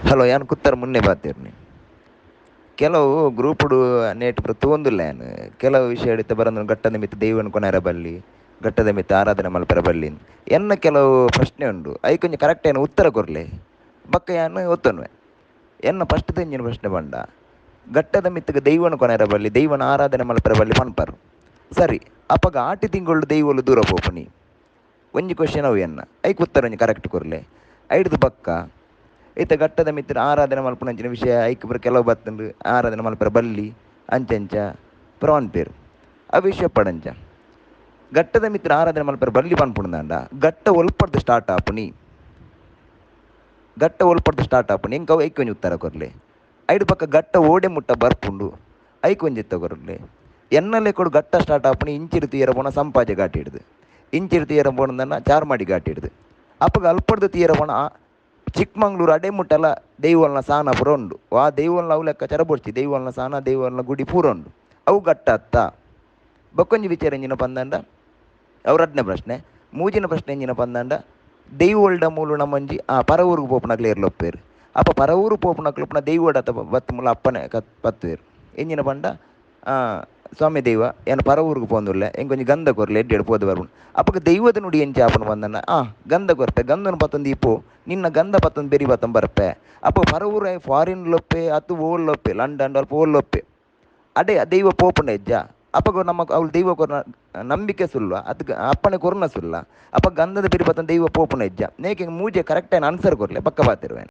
Hello ಯಾನ್ ಕುತ್ತರ ಮುನ್ನೆ ಬಾತಿರ್ನಿ ಕೆಲವು ಗ್ರೂಪುಡು ನೇಟ್ ತೂಂದುಲ್ಲ ಯಾನ್ ಕೆಲವು ವಿಷಯ ಹಿಡಿತ ಬರೋದು ಘಟ್ಟದ ಮಿತ್ತು ದೈವನ ಕೊನೆರ ಬಲ್ಲಿ ಘಟ್ಟದ ಮಿತ್ತು ಆರಾಧನೆ ಮಲ್ಪರ ಬಲ್ಲಿ ಎನ್ನ ಕೆಲವು ಪ್ರಶ್ನೆ ಉಂಡು ಐ ಕೊಂಚ ಕರೆಕ್ಟ್ ಏನು ಉತ್ತರ ಕೊರ್ಲೆ ಬಕ್ಕ ಯಾನ್ ಒತ್ತೊನ್ವೆ ಎನ್ನ ಫಸ್ಟ್ ತೆಂಜಿನ ಪ್ರಶ್ನೆ ಬಂಡ ಘಟ್ಟದ ಮಿತ್ತಿಗೆ ದೈವನ ಕೊನೆರ ಬಲ್ಲಿ ದೈವನ ಆರಾಧನೆ ಮಲ್ಪರ ಬಲ್ಲಿ ಪನ್ಪರು ಸರಿ ಅಪ್ಪಗ ಆಟಿ ತಿಂಗಳು ದೈವಲು ದೂರ ಪೋಪುನಿ ಒಂಜಿ ಕ್ವಶನ್ ಅವು ಎನ್ನ ಐಕ್ ಉತ್ತರ ಒಂಜಿ ಕರೆಕ್ಟ್ ಕೊರ್ಲೆ ಐಡ್ದು ಬಕ್ಕ ಈತ ಘಟ್ಟದ ಮಿತ್ರ ಆರಾಧನೆ ಮಲ್ಪನಂಚಿನ ವಿಷಯ ಐಕ್ ಬರ ಕೆಲವು ಬತ್ತಂಡು ಆರಾಧನೆ ಮಲ್ಪರ ಬಲ್ಲಿ ಅಂಚಂಚ ಪುರ ಪೇರು ಆ ವಿಷಯ ಪಡಂಚ ಘಟ್ಟದ ಮಿತ್ರ ಆರಾಧನೆ ಮಲ್ಪರ ಬಲ್ಲಿ ಪನ್ಪುಂಡಂಡ ಘಟ್ಟ ಒಲ್ಪಡ್ದು ಸ್ಟಾರ್ಟ್ ಆಪುನಿ ಘಟ್ಟ ಒಲ್ಪಡ್ದು ಸ್ಟಾರ್ಟ್ ಆಪುನಿ ಇಂಕ ಐಕ್ ಒಂಜಿ ಉತ್ತರ ಕೊರ್ಲೆ ಐಡು ಪಕ್ಕ ಘಟ್ಟ ಓಡೆ ಮುಟ್ಟ ಬರ್ಪುಂಡು ಐಕ್ ಒಂಜಿ ಉತ್ತರ ಕೊರ್ಲೆ ಎನ್ನಲೆ ಕೊಡು ಘಟ್ಟ ಸ್ಟಾರ್ಟ್ ಆಪುನಿ ಇಂಚಿರು ತೀರ ಪೋಣ ಸಂಪಾಜೆ ಘಾಟ್ ಹಿಡ್ದು ಇಂಚಿರು ತೀರ ಪೋಣದನ್ನ ಚಾರ್ಮಾಡಿ ಘಾಟ್ ಹಿಡ್ದು ಅಪ್ಪಗ ಅಲ್ಪಡ್ದು ತೀರ ಪೋಣ ಚಿಕ್ಕಮಂಗ್ಳೂರು ಅಡೆಮುಟ್ಟಲ ದೈವಲ್ನ ಸಾನ ಪೂರ ಉಂಡು ಆ ದೈವಲ್ನ ಅವು ಲೆಕ್ಕ ಚರಬೊಡ್ಚಿ ದೈವಲ್ನ ಸಾನ ದೈವಲ್ನ ಗುಡಿ ಪೂರ ಉಂಡು ಅವು ಘಟ್ಟ ಅತ್ತ ಬಕ್ಕೊಂಜಿ ವಿಚಾರ ಎಂಜಿನ ಪಂದಂಡ ಅವ್ರ ಅಡ್ನೆ ಪ್ರಶ್ನೆ ಮೂಜಿನ ಪ್ರಶ್ನೆ ಎಂಜಿನ ಪಂದಂಡ ದೈವೋಲ್ಡ ಮೂಲು ನಮ್ಮಂಜಿ ಪರವೂರಿಗೆ ಪೋಪುನಕ್ಲೆ ಇರ್ಲೊಪ್ಪೇರು ಅಪ್ಪ ಪರವೂರು ಪೋಪುನಕ್ಲೊಪ್ಪನ ದೈವೋಡ ಬತ್ತು ಮುಲ ಅಪ್ಪನೆ ಪತ್ತುವೇರು ಎಂಜಿನ ಪಂಡ ಸ್ವಾಮಿ ದೈವ ಏನು ಪರವೂರಿಗೆ ಪೋಂದುಲ್ಲೆ ಎಂಕೊಂಜಿ ಗಂಧ ಕೊರ್ಲೆ ಎಡ್ಡೆಡು ಪೋದು ಬರ್ಬುಂಡು ಅಪ್ಪಗೆ ದೈವದ ನುಡಿ ಎಂಚ ಆಪನ ಬಂದನ ಗಂಧ ಕೊರ್ಪೆ ಗಂಧನ ಪತ್ತೊಂದು ಇಪ್ಪು ನಿನ್ನ ಗಂಧ ಪತ್ತೊಂದು ಬೆರಿ ಪತ್ತೊಂದು ಬರ್ಪೆ ಅಪ್ಪ ಪರವೂರ ಫಾರಿನ್ ಲೊಪ್ಪೆ ಅತ್ತು ಓಲ್ಲೊಪ್ಪೆ ಲಂಡನ್ ಅಲ್ಪ ಓಲ್ಲೊಪ್ಪೆ ಅಡೆ ದೈವ ಪೋಪುಂಡ ಹೆಜ್ಜ ಅಪ್ಪಗ ನಮ್ಮ ಅವ್ಳು ದೈವ ಕೊರ್ನ ನಂಬಿಕೆ ಸುಳ್ಳ ಅದಕ್ಕೆ ಅಪ್ಪನೆ ಕೊರ್ನ ಸುಳ್ಳ ಅಪ್ಪ ಗಂಧದ ಬೆರಿ ಪತ್ತೊಂದು ದೈವ ಪೋಪುಂಡ ಹೆಜ್ಜ ನೇಕೆ ಮೂಜೆ ಕರೆಕ್ಟ್ ಆಯ್ನ ಆನ್ಸರ್ ಕೊರ್ಲೆ ಪಕ್ಕ ಬಾತಿರುವೆ.